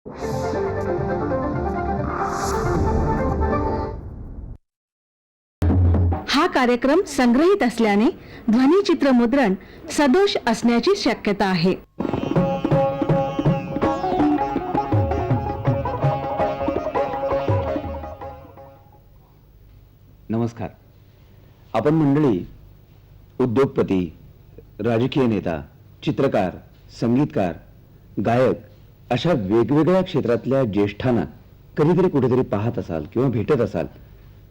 हा कार्यक्रम संग्रहित असल्याने ध्वनिचित्र मुद्रण सदोष असण्याची शक्यता आहे. नमस्कार. आपण मंडळी उद्योगपती, राजकीय नेता, चित्रकार, संगीतकार, गायक अशा वेगवेगळ्या क्षेत्रातल्या ज्येष्ठांना कधीतरी कुठेतरी पाहत असाल किंवा भेटत असाल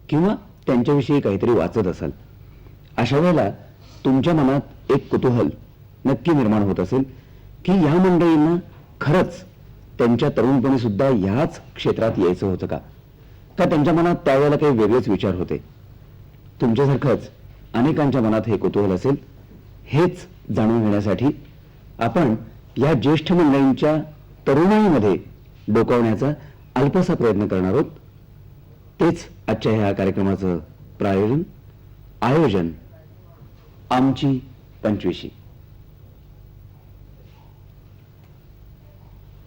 किंवा त्यांच्याविषयी काहीतरी वाचत असाल. अशा वेळेला तुमच्या मनात एक कुतूहल नक्की निर्माण होत असेल की या मंडळींना खरंच त्यांच्या तरुणपणी सुद्धा याच क्षेत्रात यायचं होतं का त्यांच्या मनात त्यावेळेला काही वेगळेच विचार होते. तुमच्यासारखंच अनेकांच्या मनात हे कुतूहल असेल. हेच जाणून घेण्यासाठी आपण या ज्येष्ठ मंडळींच्या तरुणाईमध्ये डोकावण्याचा अल्पसा प्रयत्न करणार आहोत. तेच आजच्या ह्या कार्यक्रमाचं प्रायोजन, आयोजन आमची 25शी.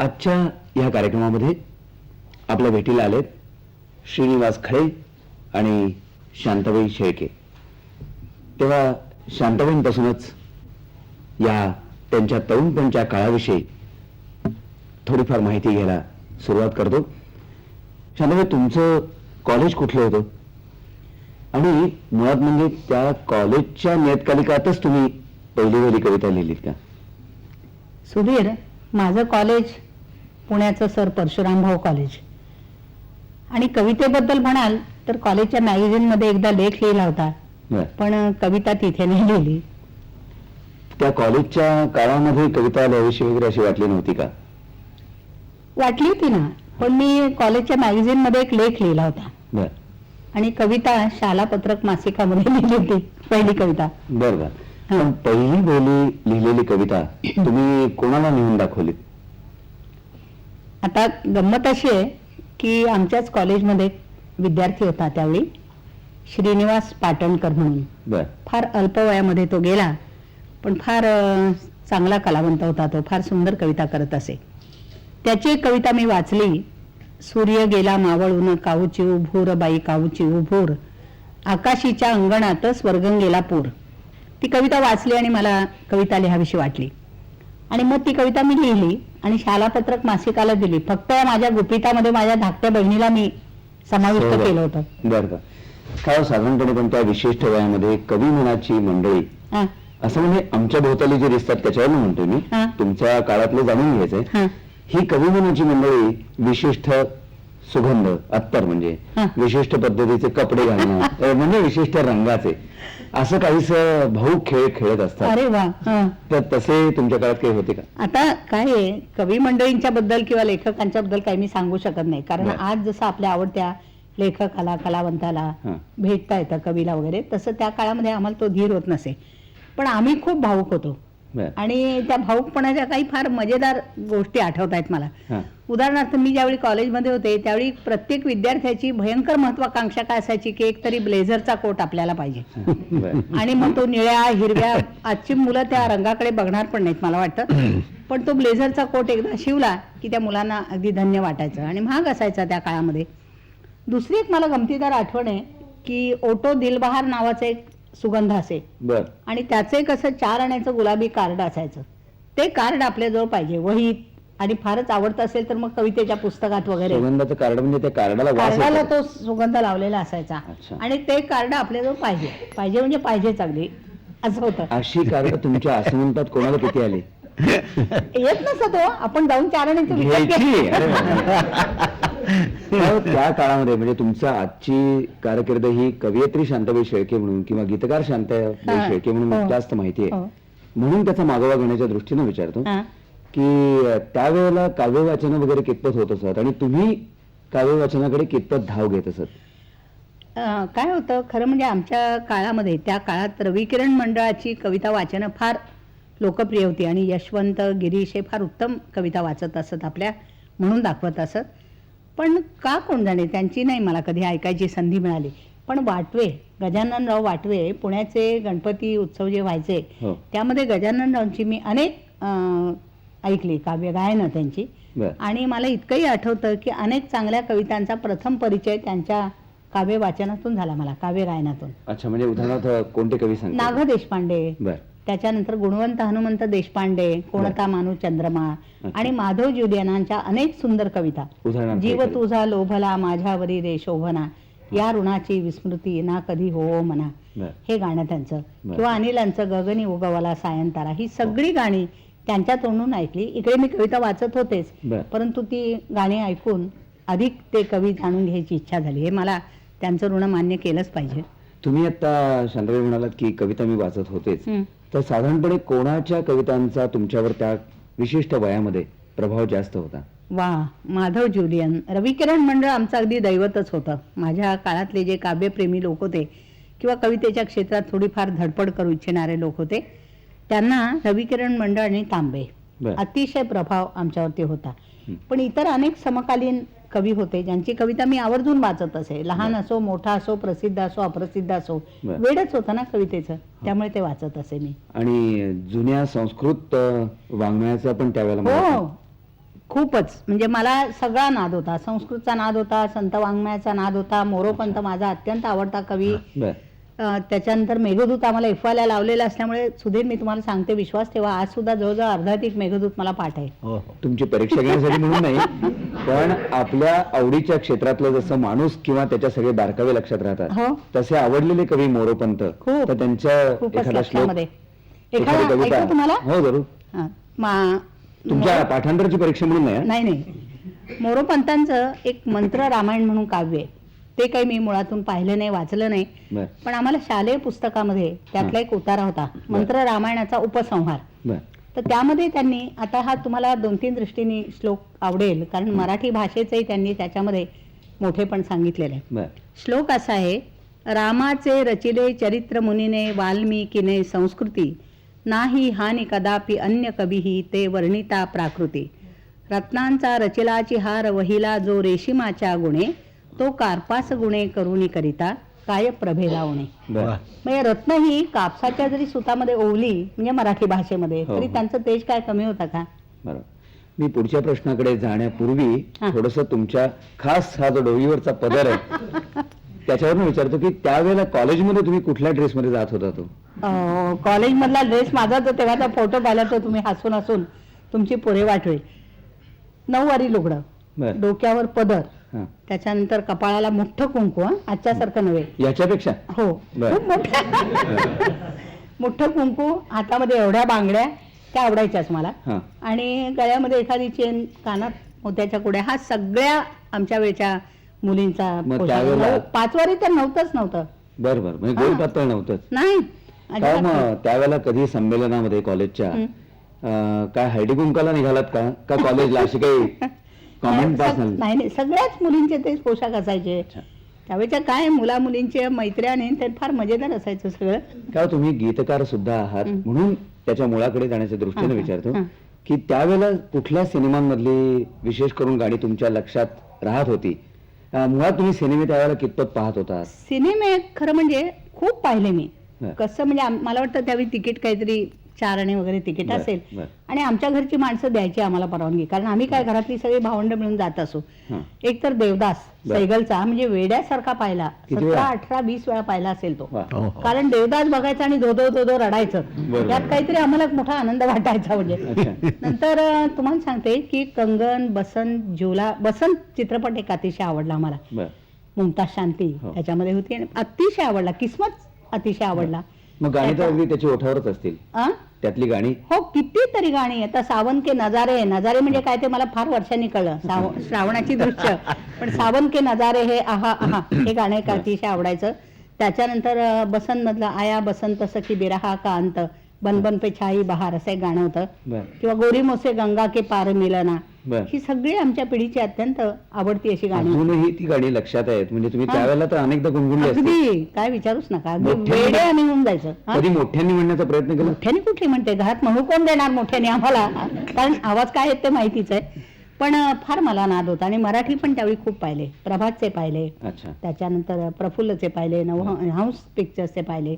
आजच्या ह्या कार्यक्रमामध्ये आपल्या भेटीला आलेत श्रीनिवास खळे आणि शांताबाई शेळके. तेव्हा शांताबाईंपासूनच या त्यांच्या तरुणपणच्या काळाविषयी थोडीफार माहिती घ्यायला सुरुवात करतो. शांताबाई, तुमचं कॉलेज कुठलं होतं आणि मुळात म्हणजे त्या कॉलेजच्या नियतकालिकातच तुम्ही पहिली कविता लिहिलीत का? सुधीर, माझं कॉलेज पुण्याचं सर परशुरामभाऊ कॉलेज. आणि कवितेबद्दल म्हणाल तर कॉलेजच्या मॅगझिन मध्ये एकदा लेख लिहिला होता, पण कविता तिथे नाही लिहिली. त्या कॉलेजच्या काळामध्ये कविता लिहावीशी वगैरे अशी वाटली नव्हती का? वाटली होती ना, पण मी कॉलेजच्या मॅगझिन मध्ये एक लेख लिहिला होता आणि कविता शाला पत्रक मासिकामध्ये लिहिली होती, पहिली कविता. बरं. पण पहिली बोली लिहिलेली कविता तुम्ही कोणाला लिहून दाखवली? आता गंमत अशी आहे की आमच्याच कॉलेजमध्ये विद्यार्थी होता त्यावेळी, श्रीनिवास पाटणकर म्हणून. फार अल्प वयामध्ये तो गेला, पण फार चांगला कलावंत होता तो. फार सुंदर कविता करत असे. त्याची एक कविता मी वाचली. सूर्य गेला मावळून काऊची उभूर बाई काऊची उभूर, आकाशीच्या अंगणात स्वर्गंगेला पूर. ती कविता वाचली आणि मला कविता लिहावीशी वाटली आणि मग ती कविता मी लिहिली आणि शालापत्रक मासिकाला दिली. फक्त माझ्या गुपितामध्ये माझ्या धाकट्या बहिणीला मी समाविष्ट केलं होतं. बरं. काय साधारणपणे पण त्या विशिष्ट वयामध्ये कवी मनाची मंडळी असं म्हणजे आमच्या भोवताली जे दिसतात त्याच्यावर म्हणतोय मी, तुमच्या काळातलं जाणून घ्यायचंय. ही कवी मनाची मंडळी विशिष्ट सुगंध, अत्तर म्हणजे विशिष्ट पद्धतीचे कपडे घालणं म्हणजे विशिष्ट रंगाचे असं काहीच भाऊ खेळ खेळत असतात. अरे वा. तर तसे तुमच्या काळात काही होते का? आता काय आहे, कवी मंडळींच्या बद्दल किंवा लेखकांच्या बद्दल काही मी सांगू शकत नाही, कारण आज जसं आपल्या आवडत्या लेखकाला, कलावंताला भेटता येतं कवीला वगैरे, तसं त्या काळामध्ये आम्हाला तो धीर होत नसे. पण आम्ही खूप भावुक होतो आणि त्या भाऊकपणाच्या काही फार मजेदार गोष्टी आठवत आहेत मला. उदाहरणार्थ, मी ज्यावेळी कॉलेजमध्ये होते त्यावेळी प्रत्येक विद्यार्थ्याची भयंकर महत्वाकांक्षा काय असायची की एक तरी ब्लेझरचा कोट आपल्याला पाहिजे. आणि मग तो निळ्या हिरव्या, आजची मुलं त्या रंगाकडे बघणार पण नाहीत मला वाटतं, पण तो ब्लेझरचा कोट एकदा शिवला की त्या मुलांना अगदी धन्य वाटायचं आणि महाग असायचा त्या काळामध्ये. दुसरी एक मला गमतीदार आठवण आहे की ओटो दिलबहार नावाचं एक सुगंध असे आणि त्याचं एक असं 4 आण्याचं गुलाबी कार्ड असायचं. ते कार्ड आपल्याजवळ पाहिजे वहीत, आणि फारच आवडतं असेल तर मग कवितेच्या पुस्तकात वगैरे. सुगंधाचं कार्ड म्हणजे त्या कार्डाला तो सुगंध लावलेला असायचा आणि ते कार्ड आपल्याजवळ पाहिजे. पाहिजे म्हणजे पाहिजेच अगदी असं होतं. अशी कार्ड तुमच्या आसमंतात कोणाला किती आली? येत नसत हो, आपण जाऊन 4 आण्याचं विकत त्या काळामध्ये म्हणजे तुमच्या आजची कारकीर्द ही कवयित्री शांताबाई शेळके म्हणून किंवा गीतकार शांताबाई शेळके म्हणून जास्त माहिती आहे, म्हणून त्याचा मागोवा घेण्याच्या दृष्टीने विचारतो की त्यावेळेला काव्य वाचन वगैरे कितपत होत असत आणि तुम्ही काव्य वाचनाकडे कितपत धाव घेत असत? काय होतं खरं म्हणजे आमच्या काळामध्ये, त्या काळात रविकिरण मंडळाची कविता वाचन फार लोकप्रिय होती आणि यशवंत, गिरीश हे फार उत्तम कविता वाचत असत आपल्या, म्हणून दाखवत असत. पण का कोण जाणे, त्यांची नाही मला कधी ऐकायची संधी मिळाली. पण वाटवे, गजाननराव वाटवे, पुण्याचे गणपती उत्सव जे व्हायचे त्यामध्ये गजाननरावांची मी अनेक ऐकली काव्य गायनं त्यांची. बर. आणि मला इतकंही आठवतं की अनेक चांगल्या कवितांचा प्रथम परिचय त्यांच्या काव्य वाचनातून झाला, मला काव्य गायनातून. अच्छा, म्हणजे उदाहरणार्थ कोणते कवी सांगता? नाग देशपांडे, बर. त्याच्यानंतर गुणवंत हनुमंत देशपांडे, कोणता मानू चंद्रमा अच्छा. आणि माधव ज्युलियनांच्या अनेक सुंदर कविता. उदाहरणार्थ जीव एखादी. तुझा लोभला माझ्यावरी रे शोभना, या ऋणाची विस्मृती ना कधी हो म्हणा, बर. हे गाणं त्यांचं. बर. किंवा अनिलांचं गगनी उगवला सायंतारा, ही सगळी गाणी त्यांच्या तोंडून ऐकली. इकडे मी कविता वाचत होतेच, बर. परंतु ती गाणी ऐकून अधिक ते कवी जाणून घ्यायची इच्छा झाली. हे मला त्यांचं ऋण मान्य केलंच पाहिजे. तुम्ही आता शांताबाई म्हणालात की कविता मी वाचत होतेच, हं. तर साधारणपणे कोणाच्या कवितांचा तुमच्यावर त्या विशिष्ट वयामध्ये प्रभाव जास्त होता? वा, माधव ज्युलियन, रविकिरण मंडळ आमचं अगदी दैवतच होतं. माझ्या काळातले जे काव्यप्रेमी लोक होते किंवा कवितेच्या क्षेत्रात थोडीफार धडपड करू इच्छिणारे लोक होते, त्यांना रविकिरण मंडळ आणि तांबे बर. अतिशय प्रभाव आमच्यावरती होता. हं. पण इतर अनेक समकालीन कवी होते ज्यांची कविता मी आवर्जून वाचत असे. लहान असो, मोठा असो, प्रसिद्ध असो, अप्रसिद्ध असो, बर. वेडच होतं ना कवितेचं, त्यामुळे ते वाचत असे मी. आणि जुन्या संस्कृत वाङ्मयाचा पण त्यावेळेला मला हो, खूपच. म्हणजे मला सगळा नाद होता. संस्कृतचा नाद होता, संत वाङ्मयाचा नाद होता. मोरोपंत माझा अत्यंत आवडता कवी. बर. त्याच्यानंतर मेघदूत आम्हाला एफवायला लावलेला असल्यामुळे सुधीर, मी तुम्हाला सांगते, विश्वास ठेवा, आज सुद्धा जवळजवळ अर्धाधिक मेघदूत मला पाठ आहे. हो, हो. तुमची परीक्षा घेण्यासाठी म्हणून नाही, पण आपल्या आवडीच्या क्षेत्रातलं जसं माणूस किंवा त्याच्या सगळे बारकावे लक्षात राहतात, हो. तसे आवडलेले कवी मोरोपंत, खूप. तर त्यांच्या खूपच एखादा श्लोक, लक्षामध्ये. एखादी एखादा कविता. ऐकू तुम्हाला? हो, जरूर. हा. तुमच्या पाठांतराची परीक्षा म्हणून नाही हं? नाही नाही, मोरोपंतांचं एक मंत्र रामायण म्हणून काव्य आहे. ते काही मी मुळातून पाहिलं नाही, वाचलं नाही, बर. पण आम्हाला शालेय पुस्तकामध्ये त्यातला एक उतारा होता, मंत्र रामायणाचा उपसंहार. बर. तर त्यामध्ये त्यांनी, आता हा तुम्हाला 2-3 दृष्टीने श्लोक आवडेल, कारण मराठी भाषेचंही त्यांनी त्याच्यामध्ये मोठेपण सांगितलेलं आहे. बर. श्लोक असा आहे: रामाचे रचिले चरित्र मुनीने, वाल्मिकीने संस्कृती, नाही हानी कदापि अन्य कवीही, ते वर्णिता प्राकृती. रत्नांचा रचिलाची हार वहिला, जो रेशिमाच्या गुणे, तो कार्पास गुणे करुणी करिता, काय प्रभे लावणे. बर. म्हणजे रत्न ही कापसाच्या जरी सुतामध्ये ओवली, म्हणजे मराठी भाषेमध्ये, हो, तरी हो. त्यांचं तेज काय कमी होता का? बरोबर. मी पुढच्या प्रश्नाकडे जाण्यापूर्वी हा. थोडस तुमच्या खास हा जो डोईवरचा पदर आहे त्याच्यावरून विचारतो की त्यावेळेला कॉलेजमध्ये तुम्ही कुठल्या ड्रेसमध्ये जात होता तो? कॉलेजमधला ड्रेस माझा, जो तेव्हाचा फोटो पाहिला तर तुम्ही हसून हसून तुमची पोरे वाटवेल. 9वारी लुगडं, बर. डोक्यावर पदर, हा. त्याच्यानंतर कपाळाला मोठं कुंकू, आजच्यासारखं नव्हे, याच्यापेक्षा हो, बर. खूप मोठं मोठं कुंकू, हातामध्ये एवढ्या बांगड्या, त्या आवडायच्याच मला. हा. आणि गळ्यामध्ये एखादी चेन, कानात मोत्याच्या कुड्या, हा सगळ्या आमच्या वेळच्या मुलींचा मग पोशाख. त्यावेळेला- 5वारी तर नव्हतं. बर बर, म्हणजे गोल हा. पातळ नव्हतंच नाही, काय? अजिबात नाही. मग त्यावेळेला कधी संमेलनामध्ये कॉलेजच्या काय हळदी कुंकाला निघालात का का कॉलेजला अशी काही कॉमेंट पास झाली? नाही नाही, सगळ्याच मुलींचे तेच पोशाख असायचे. अच्छा. त्यावेळेच्या काय मुला मुलींचे मैत्र्या आणि ते फार मजेदार असायचं सगळं. काय तुम्ही गीतकार सुद्धा आहात, हं. म्हणून त्याच्या मुळाकडे जाण्याच्या दृष्टीने हा, हा, विचारतो हा. की त्यावेळेला कुठल्या सिनेमांमधली विशेष करून गाणी तुमच्या लक्षात राहत होती? मुळात तुम्ही सिनेमे त्यावेळेला कितपत पाहत होता? सिनेमे खरं म्हणजे खूप पाहिले मी. बर. कसं म्हणजे मला वाटतं त्यावेळी तिकीट काहीतरी 4 आणे वगैरे तिकीट बर, असेल, बर. आणि आमच्या घरची माणसं द्यायची आम्हाला परवानगी, कारण आम्ही काय घरातली सगळी भावंड मिळून जात असो. हा. एक तर देवदास बर. सैगलचा म्हणजे वेड्यासारखा पाहिला, किती 17, वेळा? 18, 20 वेळा पाहिला असेल तो. वा. कारण देवदास बघायचा आणि धोधो धोधो रडायचं, बरोबर. त्यात काहीतरी आम्हाला एक मोठा आनंद वाटायचा. म्हणजे अच्छा. नंतर तुम्हाला सांगते की कंगन, बसंत, झुला, बसंत चित्रपट एक अतिशय आवडला आम्हाला. बर. मुमताज शांती हो. त्याच्यामध्ये होती, आणि अतिशय आवडला. किस्मत अतिशय आवडला. मग गाणी तर त्याचा- अगदी त्याची ओठावरच असतील, आ? त्यातली गाणी. हो, कितीतरी गाणी. आता सावन के नजारे, नजारे म्हणजे काय ते मला फार वर्षांनी कळलं, श्रावणाची दृश्य. पण सावन के नजारे हे आहा आहा हे गाणं एक अतिशय आवडायचं. त्याच्यानंतर बसंत मधलं आया बसंत सखी बिरहा का अंत, बन बन पे छाई बहार, असं एक गाणं होतं. बर. किंवा गोरी मोसे गंगा के पार मिलना, बर. ही सगळी आमच्या पिढीची अत्यंत आवडती अशी गाणी होती. अजूनही ती गाणी लक्षात आहेत, म्हणजे तुम्ही हा. त्यावेळेला तर अनेकदा गुणगुणली असतील. अगदी काय विचारूच नका, अगदी मोठ्याने- वेडे आम्ही होऊन जायचं. हा? कधी मोठ्यांनी म्हणण्याचा प्रयत्न केला? मोठ्याने कुठली म्हणते, घरात म्हणू कोण देणार मोठ्याने आम्हाला, कारण आवाज काय आहेत ते माहितीच आहे. पण फार मला नाद होता. आणि मराठी पण त्यावेळी खूप पाहिले. प्रभातचे पाहिले, अच्छा. त्याच्यानंतर प्रफुल्लचे पाहिले, नवहंस पिक्चर्सचे पाहिले.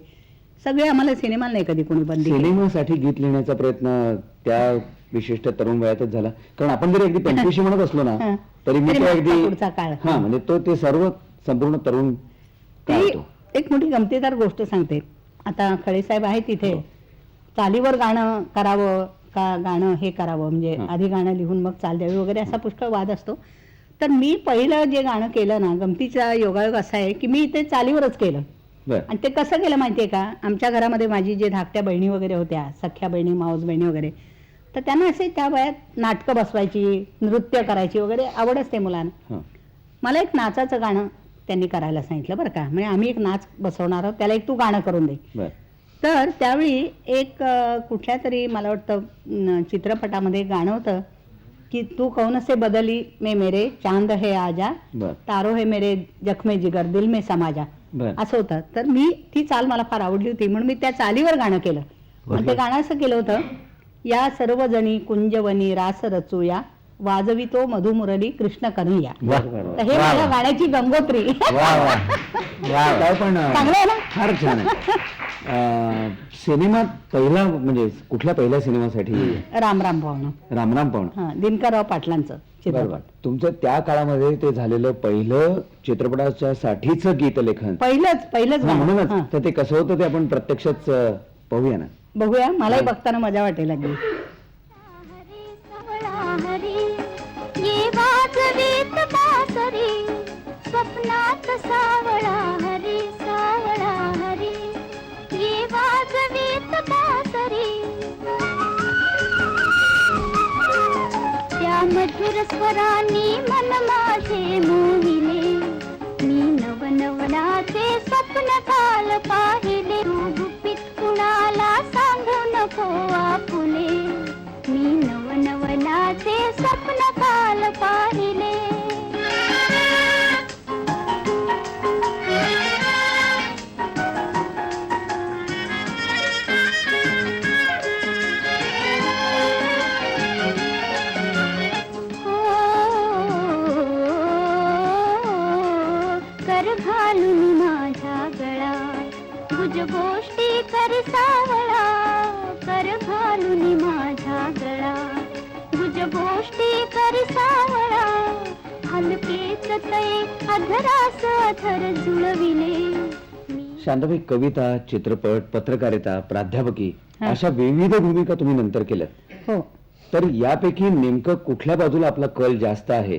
सगळे आम्हाला सिनेमाला नाही कधी कोणी बंदी केली. सिनेमासाठी गीत लिहिण्याचा प्रयत्न त्या विशिष्ट तरुण वयातच झाला, कारण आपण जरी अगदी 85 म्हणत असलो ना हं. तरी मी तरी ते मागचा अगदी पुढचा काळ. हा म्हणजे ते सर्व संपूर्ण तरुण काळ ती तो. एक मोठी गमतीदार गोष्ट सांगते. आता खळेसाहेब आहेत तिथे, चालीवर गाणं करावं का गाणं हे करावं, म्हणजे हं. आधी गाणं लिहून मग चाल द्यावी वगैरे असा पुष्कळ वाद असतो. तर मी पहिलं जे गाणं केलं ना, गमतीचा योगायोग असा आहे की मी ते चालीवरच केलं. बर आणि ते कसं केलं माहितीये का, आमच्या घरामध्ये माझी जे धाकट्या बहिणी वगैरे होत्या, सख्या बहिणी, मावस बहिणी वगैरे, तर त्यांना असे त्या वयात नाटकं बसवायची, नृत्य करायची वगैरे आवड असते मुलांना. हं. मला एक नाचाचं गाणं त्यांनी करायला सांगितलं बरं का, म्हणजे आम्ही एक नाच बसवणार आहोत, त्याला एक तू गाणं करून दे. बर तर त्यावेळी एक कुठल्या तरी मला वाटतं चित्रपटामध्ये गाणं होतं की तू कौन से बदली में मेरे चांद है आजा, बर तारो है मेरे जख्मे जिगर दिल में समाजा, बर असं होतं. तर मी ती चाल मला फार आवडली होती म्हणून मी त्या चालीवर गाणं केलं. आणि ते गाणं असं केलं होतं, या सर्वजणी कुंजवनी रास रचूया, वाजवितो मधुमुरली कृष्ण कन्हैया. वा, तर हे माझ्या गाण्याची गंगोत्री. वा वा काय पण चांगलं आहे ना? फार छान आहे. सिनेमात पहिला म्हणजे कुठल्या पहिल्या सिनेमासाठी राम राम पाहुणं, रामराम पाहुण? हा, दिनकरराव पाटलांचं बरोबर. चित्रपट. तुमचं त्या काळामध्ये ते झालेलं पहिलं चित्रपटाच्या साठीचं गीतलेखन पहिलंच हा, गाणं. म्हणूनच हा. तर ते कसं होतं ते आपण प्रत्यक्षच पाहूया ना. बघूया, मलाही बघताना मजा वाटेल अगदी. हरी सावळा हरी ये वाजवीत बासरी, स्वप्नात सावळा हरी सावळा हरी ये वाजवीत बासरी, त्या मधुर स्वरांनी मन माझे मोहिले, मी नवनवनाचे स्वप्न काल पाहिले, गुपित कुणाला सांगू नको आपुले, मी नवनवनाचे स्वप्न काल पाहिले. कर घालून माझ्या गळ्यात गुज गोष्टी कर सावळा, कर घालून माझ्या गळ्यात गुज गोष्टी कर सावळा, हलकेच ते अधरास अधर जुळविले. शांताबाई, कविता, चित्रपट, पत्रकारिता, प्राध्यापकी हा. अशा विविध भूमिका तुम्ही नंतर केल्यात. हो, तर यापैकी नेमकं कुठल्या बाजूला आपला कल जास्त आहे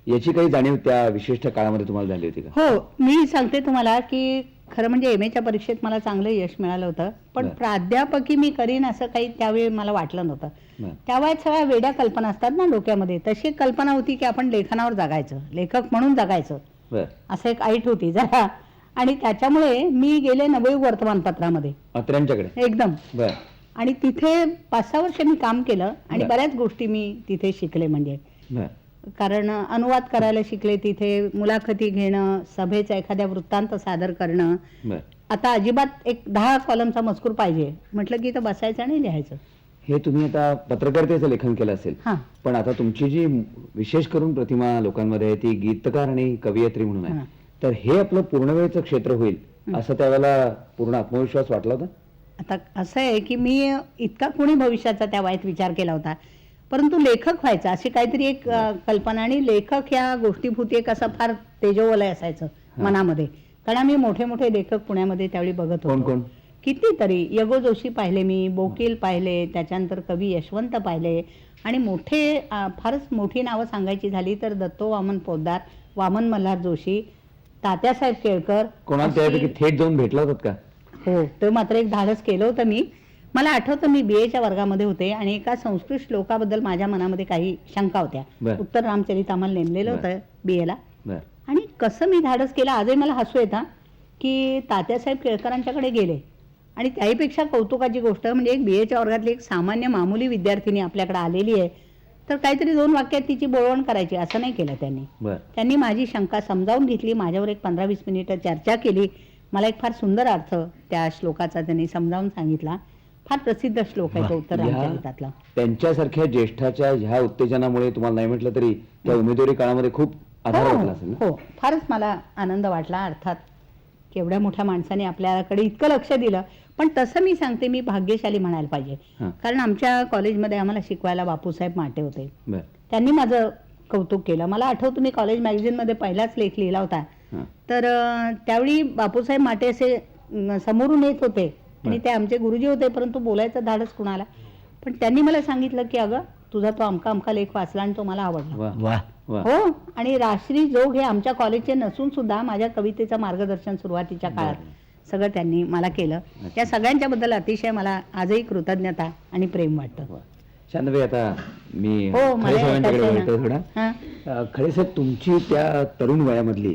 याची काही जाणीव त्या विशिष्ट काळामध्ये तुम्हाला झाली होती का? हो, मी सांगते तुम्हाला की खरं म्हणजे एमएच्या परीक्षेत मला चांगलं यश मिळालं होतं, पण बरं. प्राध्यापकी मी करीन असं काही त्यावेळी मला वाटलं नव्हतं. बरं. त्या वयात सगळ्या वेड्या कल्पना असतात ना डोक्यामध्ये, तशी एक कल्पना होती की आपण लेखनावर जगायचं, लेखक म्हणून जगायचं, बर असं एक ऐट होती जरा. आणि त्याच्यामुळे मी गेले नवयुग वर्तमानपत्रामध्ये अत्र्यांच्याकडे. एकदम, बर आणि तिथे 5-6 वर्ष मी काम केलं आणि बरं. बऱ्याच गोष्टी मी तिथे शिकले. म्हणजे बर कारण अनुवाद करायला शिकले तिथे, मुलाखती घेणं, सभेचा एखाद्या वृत्तांत सादर करणं. बर आता अजिबात एक 10 कॉलमचा मजकूर पाहिजे म्हटलं की इथं बसायचं आणि लिहायचं. हे तुम्ही आता पत्रकारितेचं लेखन केलं असेल, हा, पण आता तुमची जी विशेष करून प्रतिमा लोकांमध्ये आहे ती गीतकार आणि कवयित्री म्हणून आहे. हा. तर हे आपलं पूर्ण वेळचं क्षेत्र होईल असं त्यावेळेला पूर्ण आत्मविश्वास वाटला होता? आता असं आहे की मी इतका कोणी भविष्याचा त्या वयात विचार केला होता, परंतु लेखक व्हायचा अशी काहीतरी एक कल्पना, आणि लेखक ह्या गोष्टीभूती एक असं फार तेजोवलय असायचं मनामध्ये. कारण आम्ही मोठे मोठे लेखक पुण्यामध्ये त्यावेळी बघत कोण होतो. कोण? कितीतरी यगो जोशी पाहिले मी, बोकील पाहिले, त्याच्यानंतर कवी यशवंत पाहिले, आणि मोठे फारच मोठी नावं सांगायची झाली तर दत्तो वामन पोद्दार, वामन मल्हार जोशी, तात्यासाहेब केळकर. कोणाला अशी- त्यापैकी थेट जाऊन भेटला होतात का? हो, ते मात्र एक धाडस केलं होतं मी. मला आठवतं मी BAच्या वर्गामध्ये होते आणि एका संस्कृत श्लोकाबद्दल माझ्या मनामध्ये काही शंका होत्या. बरं. उत्तर रामचरित आम्हाला नेमलेलं बरं. होतं BAला, बर आणि कसं मी धाडस केलं आजही मला हसू येतं की तात्यासाहेब केळकरांच्याकडे गेले, आणि त्याहीपेक्षा कौतुकाची गोष्ट म्हणजे एक BAच्या वर्गातली एक सामान्य मामूली विद्यार्थिनी आपल्याकडे आलेली आहे, तर काहीतरी 2 वाक्यात तिची बोळवण करायची असं नाही केलं त्यांनी. बर त्यांनी माझी शंका समजावून घेतली, माझ्यावर एक 15-20 मिनिटं चर्चा केली. मला एक फार सुंदर अर्थ त्या श्लोकाचा त्यांनी समजावून सांगितला. फार प्रसिद्ध श्लोक आहे तो उत्तर ह्या- रामचरितातला. त्यांच्यासारख्या ज्येष्ठाच्या ह्या उत्तेजनामुळे तुम्हाला नाही म्हटलं तरी त्या उमेदवारी काळामध्ये खूप आधार वाटला असेल ना? हो, फारच मला आनंद वाटला. अर्थात की एवढ्या मोठ्या माणसाने आपल्याकडे इतकं लक्ष दिलं. पण तसं मी सांगते, मी भाग्यशाली म्हणायला पाहिजे. हां. कारण आमच्या कॉलेजमध्ये आम्हाला शिकवायला बापूसाहेब माटे होते. बर त्यांनी माझं कौतुक केलं. मला आठवतं मी कॉलेज मॅगझिनमध्ये पहिलाच लेख लिहिला होता. हां. तर त्यावेळी बापूसाहेब माटे असे समोरून येत होते आणि ते आमचे गुरुजी होते, परंतु बोलायचं धाडस कुणाला. पण त्यांनी मला सांगितलं की अगं तुझा तो अमका अमका लेख वाचला आणि तो मला आवडला. वा वा वा हो, आणि राश्री जोग हे आमच्या कॉलेजचे नसून सुद्धा माझ्या कवितेचं मार्गदर्शन सुरुवातीच्या काळात सगळं त्यांनी मला केलं. त्या सगळ्यांच्या बद्दल अतिशय मला आजही कृतज्ञता आणि प्रेम वाटतं. वा. शांतबाई, आता मी हो, मला खळे साहेबांच्याकडे ऐकायचं आहे वळतो ना. थोडा. हां. खळे साहेब, तुमची त्या तरुण वयामधली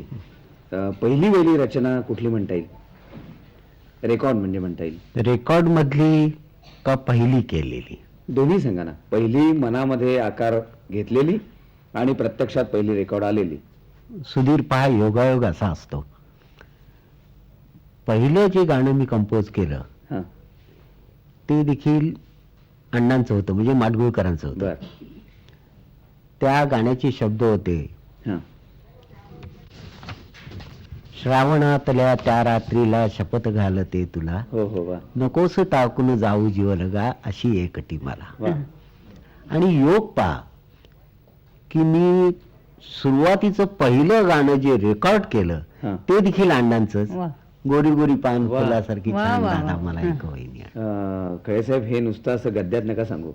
पहिली वेळी रचना कुठली म्हणता येईल? रेकॉर्ड म्हणजे म्हणता येईल. रेकॉर्ड मधली का पहिली केलेली? दोन्ही सांगा ना. पहिली मनामध्ये आकार घेतलेली आणि प्रत्यक्षात पहिली रेकॉर्ड आलेली. सुधीर, पहा, योगायोग असा असतो. पहिलं जे गाणं मी कंपोज केलं हां. ते देखील अण्णांचं होतं, म्हणजे माडगुळकरांचं होतं. बर. त्या गाण्याचे शब्द होते, हां. श्रावणातल्या त्या रात्रीला शपथ घालते तुला, हो हो. वा नकोस टाकून जाऊ जीवलगा अशी एकटी मला. वा. आणि योग पहा की मी सुरुवातीचं पहिलं गाणं जे रेकॉर्ड केलं हां. ते देखील अण्णांचंच. वा. गोरी गोरी पान वा. फुलासारखी वा, छान वा, दादा वा. मला हां. एक वहिनी आहे. खळे साहेब, हे नुसतं असं गद्यात नका सांगू.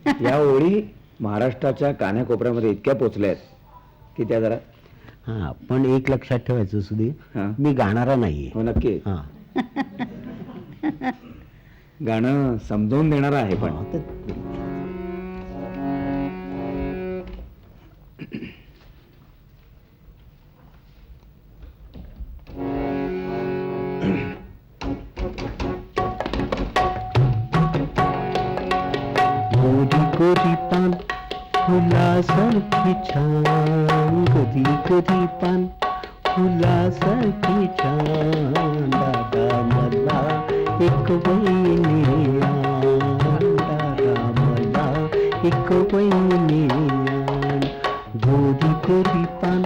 या ओळी महाराष्ट्राच्या कान्याकोपऱ्यामध्ये इतक्या पोचल्या आहेत की त्या जरा. हा, पण एक लक्षात ठेवायचं सुधीर, हां. मी गाणारा नाहीये. हो, नक्की. हा. गाणं समजावून देणारं आहे पण. हा, तर- गोरी गोरी पान फुलासारखी छान, कधी कधी पान फुलासारखी छान, दादा मला एक वहिनी आण, दादा मला एक वहिनी आण. गोरी गोरी पान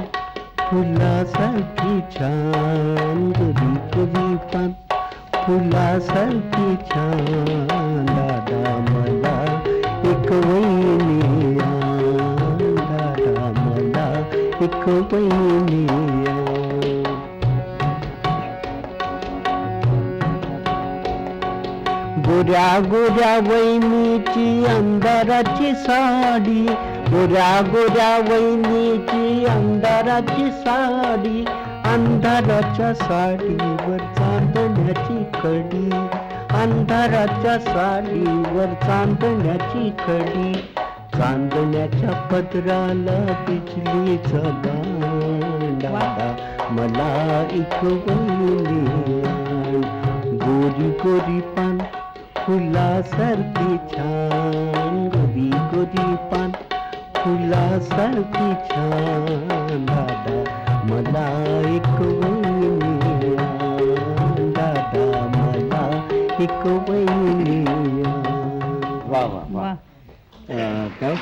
फुलासारखी छान, गोरी गोरी पान फुलासारखी छान, दादा मला एक वहिनी आण, दादा मला एक वहिनी आण. गोऱ्या गोऱ्या वहिनीची अंधाराची साडी, गोऱ्या गोऱ्या वहिनीची अंधाराची साडी, अंधाराच्या साडीवर चांदण्याची कडी, अंधाराच्या साडीवर चांदण्याची कडी, चांदण्याच्या पदराला बिजलीच दांडा, मला एक वहिनी आण. गोरी गोरी पान फुलासारखी छान, गोरी गोरी पान फुलासारखी छान, दादा मला एक वहिनी आण, दादा मला एक वहिनी आण. वा वा वा. वा. काय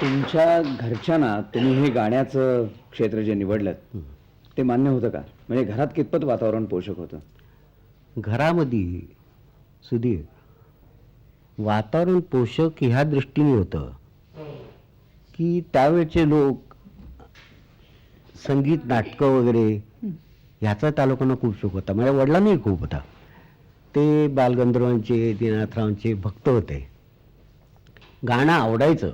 तुमच्या घरच्यांना तुम्ही हे गाण्याचं क्षेत्र जे निवडलं ते मान्य होतं का? म्हणजे घरात कितपत वातावरण पोषक होतं? घरामध्ये सुधीर वातावरण पोषक ह्या दृष्टीने होतं की त्यावेळचे लोक संगीत, नाटकं वगैरे ह्याचा त्या लोकांना खूप शोक होता. माझ्या वडिलांनाही खूप होता. ते बालगंधर्वांचे, दीनानाथरावांचे भक्त होते. गाणं आवडायचं,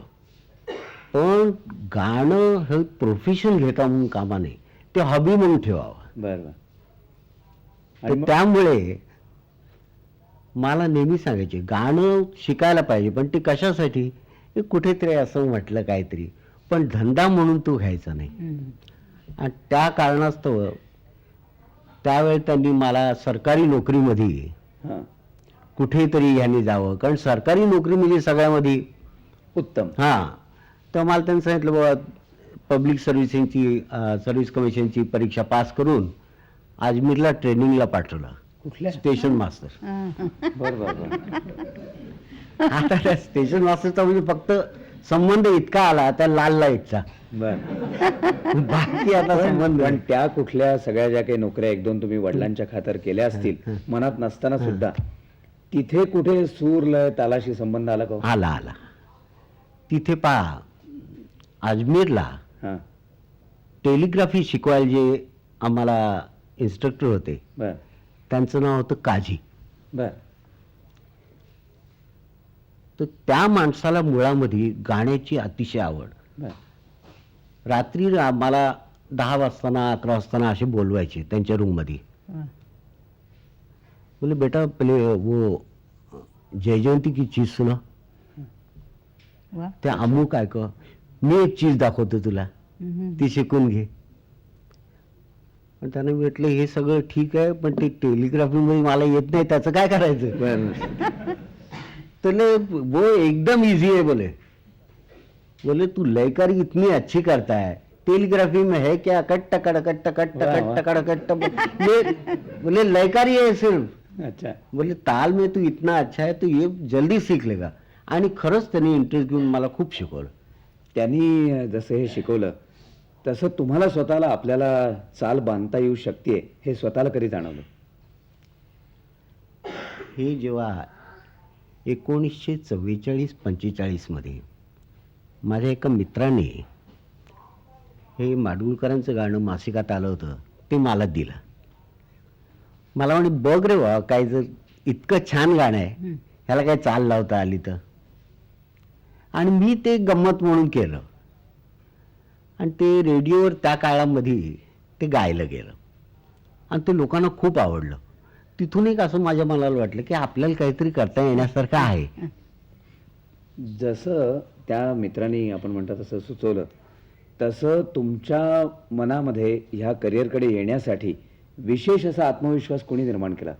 पण गाणं हे प्रोफेशन घेता म्हणून कामा नये, ते हॉबी म्हणून ठेवावं. बरं बरं. तर आणि मग- त्यामुळे मला नेहमी सांगायचे गाणं शिकायला पाहिजे, पण ते कशासाठी? हे कुठेतरी असं म्हटलं काहीतरी, पण धंदा म्हणून तू घ्यायचा नाही. आणि त्या कारणास्तव त्यावेळी त्यांनी मला सरकारी नोकरीमध्ये हां. कुठेतरी ह्यांनी जावं, कारण सरकारी नोकरी म्हणजे सगळ्यामध्ये उत्तम. हां. तर मला त्यांनी सांगितलं बाबा पब्लिक सर्व्हिस कमिशनची परीक्षा पास करून अजमेरला ट्रेनिंगला पाठवलं. कुठल्या? Station master. बरं बरं बरं. आता त्या स्टेशन मास्टरचा म्हणजे फक्त संबंध इतका आला त्या लाल लाईटचा. बर बाकी आता संबंध पण त्या कुठल्या सगळ्या ज्या काही नोकऱ्या एक दोन तुम्ही वडिलांच्या खातर केल्या असतील मनात नसताना सुद्धा तिथे कुठे सूर लय तालाशी संबंध आला का हो? आला. तिथे पहा, अजमेरला हा टेलिग्राफी शिकवायला जे आम्हाला इन्स्ट्रक्टर होते बर त्यांचं नाव होतं काझी. बर तर त्या माणसाला मुळामध्ये गाण्याची अतिशय आवड. बर रात्री मला 10 वाजताना 11 वाजताना असे बोलवायचे त्यांच्या रूममध्ये. बोले बेटा पहले वो जयजयंती की चीज सुना. वा. ते अमुक ऐक, मी एक चीज दाखवतो तुला, ती शिकून घे. पण त्याने म्हटलं हे सगळं ठीक आहे पण ते टेलिग्राफीमध्ये मला येत नाही, त्याचं काय करायचं. बर तो वो एकदम इजी है बोले. बोले तू लयकारी इतनी अच्छी करता है, टेलीग्राफी में है क्या, कट्ट कड़ कट्ट कट्ट वाह, कट्ट कड़ कट्ट. बोले लयकारी है सिर्फ. अच्छा बोले ताल में तू इतना अच्छा है तो ये जल्दी सीख लेगा. आणि खरंच त्यांनी इंटरेस्ट घेऊन मला खूप शिकवलं. त्यांनी जसं हे शिकवलं तसं तुम्हाला स्वतःला आपल्याला चाल बांधता येऊ शकते हे स्वतःला कधी जाणवलं? हे जेव्हा 1944-45 मध्ये माझ्या एका मित्राने हे माडगुळकरांचं गाणं मासिकात आलं होतं ते मला दिलं. मला म्हणे बघ रे वा, काय जर इतकं छान गाणं आहे ह्याला काय चाल लावता आली तर. आणि मी ते गंमत म्हणून केलं आणि ते रेडिओवर त्या काळामध्ये ते गायलं गेलं आणि ते लोकांना खूप आवडलं. तिथून एक असं माझ्या मनाला वाटलं की आपल्याला काहीतरी करता येण्यासारखं आहे. जसं त्या मित्रांनी आपण म्हणता तसं सुचवलं तसं तुमच्या मनामध्ये ह्या करिअरकडे येण्यासाठी विशेष असा आत्मविश्वास कोणी निर्माण केला?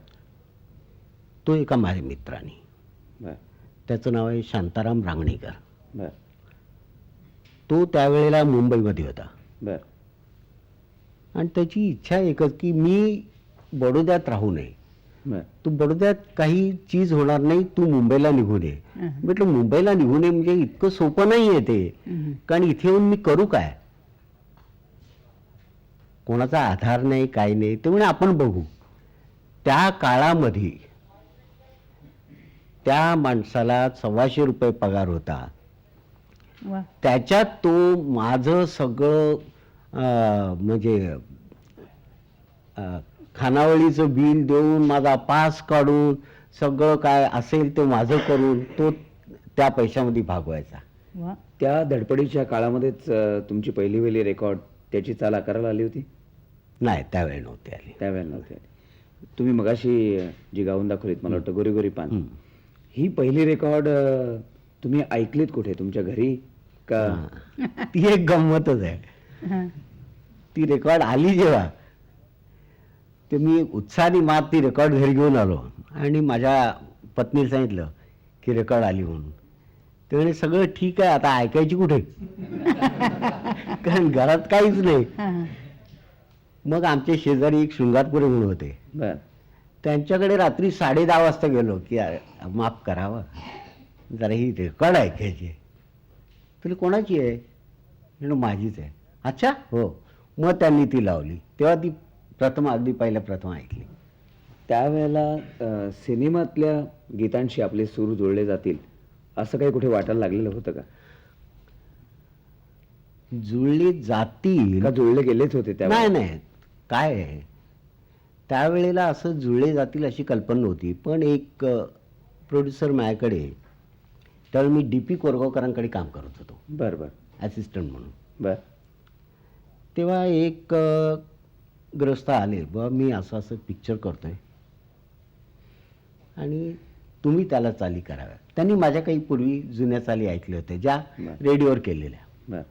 तो एका माझ्या मित्राने, बर त्याचं नाव आहे शांताराम रांगणेकर. बर तो त्यावेळेला मुंबईमध्ये होता बर आणि त्याची इच्छा एकच की मी बडोद्यात राहू नये. बर तू बडोद्यात काही चीज होणार नाही, तू मुंबईला निघून ये. म्हटलं मुंबईला निघून ये म्हणजे इतकं सोपं नाही आहे ते, कारण इथे येऊन मी करू काय, कोणाचा आधार नाही काही नाही. ते म्हणे आपण बघू. त्या काळामध्ये त्या माणसाला 125 रुपये पगार होता. वा. त्याच्यात तो माझं सगळं म्हणजे खानावळीचं बिल देऊन, माझा पास काढून, सगळं काय असेल ते माझं करून तो त्या पैशामध्ये भागवायचा. वा. त्या धडपडीच्या काळामध्येच तुमची पहिली रेकॉर्ड त्याची चाल आकाराला आली होती? नाही, त्यावेळी नव्हते आले. त्यावेळेला नव्हती आली. तुम्ही मगाशी जी गाऊन दाखवलीत मला वाटतं गोरी गोरी पान, ही पहिली रेकॉर्ड तुम्ही ऐकलीत कुठे, तुमच्या घरी का? ती एक गंमतच आहे. हा. ती रेकॉर्ड आली जेव्हा ते मी उत्साहाने मात ती रेकॉर्ड घरी घेऊन आलो आणि माझ्या पत्नीला सांगितलं की रेकॉर्ड आली म्हणून. ते म्हणे सगळं ठीक आहे, आता ऐकायची कुठे, कारण घरात काहीच नाही. हा. मग आमचे शेजारी एक शृंगारपुरे म्हणून होते, बर त्यांच्याकडे रात्री 10:30 वाजता गेलो की माफ करावं जरा ही रेकॉर्ड ऐकायची. तुला कोणाची आहे? म्हणून माझीच आहे. अच्छा हो. मग त्यांनी ती लावली, तेव्हा ती अगदी प्रथम ऐकली. त्यावेळेला सिनेमातल्या गीतांशी आपले सूर जुळले जातील असं काही कुठे वाटायला लागलेलं होतं का? जुळले जातील का जुळले गेलेच होते त्या? नाही, काय आहे, त्यावेळेला असं जुळले जातील अशी कल्पना नव्हती. पण एक प्रोड्युसर माझ्याकडे, त्यावेळी मी DP कोरगावकरांकडे काम करत होतो बर बर ॲसिस्टंट म्हणून. बर तेव्हा एक ग्रस्त आले, बा मी असं असं पिक्चर करतोय आणि तुम्ही त्याला चाली कराव्या. त्यांनी माझ्या काही पूर्वी जुन्या चाली ऐकल्या होत्या ज्या बरं. रेडिओवर केलेल्या. बर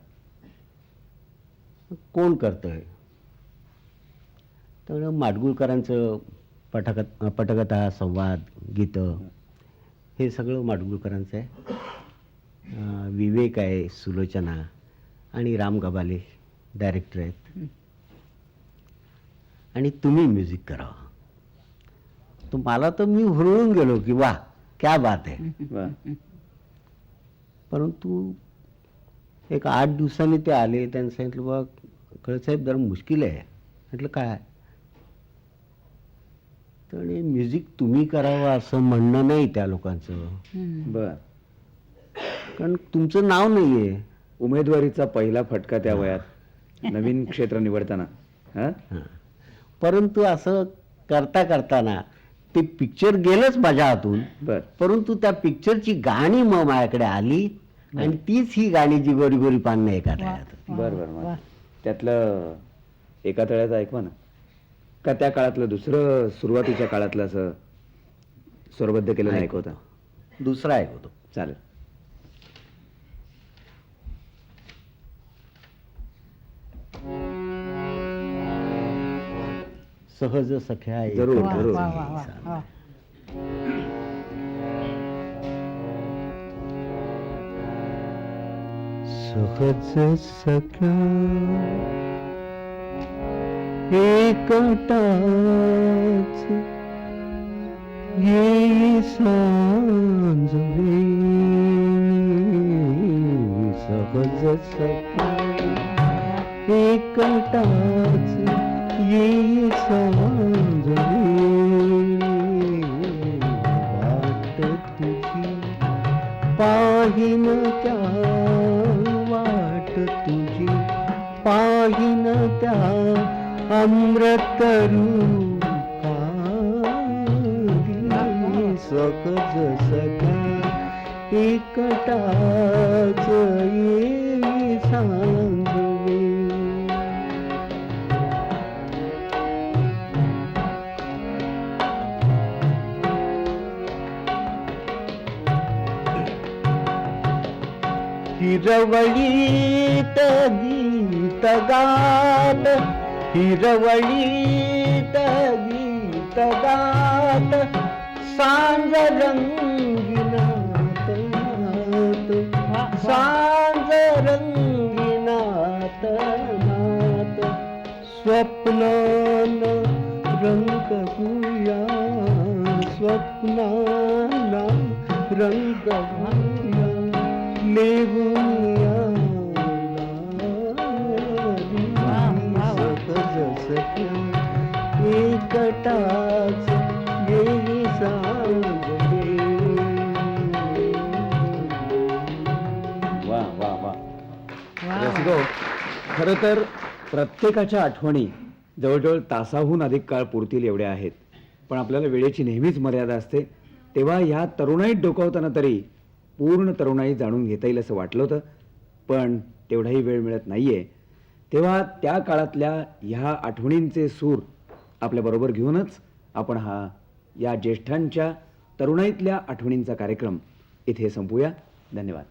कोण करतोय? तर माडगुळकरांचं पटकथा, संवाद, गीतं हे सगळं माडगुळकरांचं आहे. विवेक आहे, सुलोचना आणि राम गबाले डायरेक्टर आहेत. आणि तुम्ही म्युझिक करावं. तर मला तर मी हुरळून गेलो की वा क्या बात आहे. वा परंतु एक 8 दिवसांनी ते आले. त्यांनी सांगितलं बा कळसाहेब जरा मुश्किल आहे. म्हटलं काय? तर म्युझिक तुम्ही करावं असं म्हणणं नाही त्या लोकांचं, बर. कारण तुमचं नाव नाही आहे. उमेदवारीचा पहिला फटका त्या वयात, नवीन क्षेत्र निवडताना. हा, परंतु असं करता करताना ते पिक्चर गेलंच माझ्या हातून. बर. परंतु त्या पिक्चरची गाणी मग माझ्याकडे आली आणि तीच ही गाणी जी गोरी गोरी पान एका तळ्यात. बर बर बर. त्यातलं एका तळ्याचं ऐकवा ना, का त्या काळातलं दुसरं सुरुवातीच्या काळातलं असं स्वरबद्ध केलेलं ऐकवता? दुसरा ऐकवतो. चालेल. सहज सख्या एका जरूर, वा, जरूर. वा, वा, वा, वा. सहज सख्या एकटाच येई सांजवे. सहज सख्या एकटाच येई सांजवे. वाट तुझी पाहिन त्या, वाट तुझी पाहिन त्या अमृतरू काली. सकज सखा एकटाच येई सांजवे. हिरवळीत गीत गात, हिरवळीत गीत गात सांज रंगीनात नात, सांज रंगीनात नात. स्वप्नान रंग गुया, स्वप्नाला रंग गुया. लेवूया सकज सख्या एकटाच येई सांजवे. वा वा वा. रसिको, खरं तर प्रत्येकाच्या आठवणी जवळजवळ तासाहून अधिक काळ पुरतील एवढ्या आहेत, पण आपल्याला वेळेची नेहमीच मर्यादा असते. तेव्हा ह्या तरुणाईत डोकावताना तरी पूर्ण तरुणाई जाणून घेता येईल असं वाटलं होतं, पण तेवढाही वेळ मिळत नाहीये. तेव्हा त्या काळातल्या ह्या आठवणींचे सूर आपल्याबरोबर घेऊनच आपण हा या ज्येष्ठांच्या तरुणाईतल्या आठवणींचा कार्यक्रम इथे संपूया. धन्यवाद.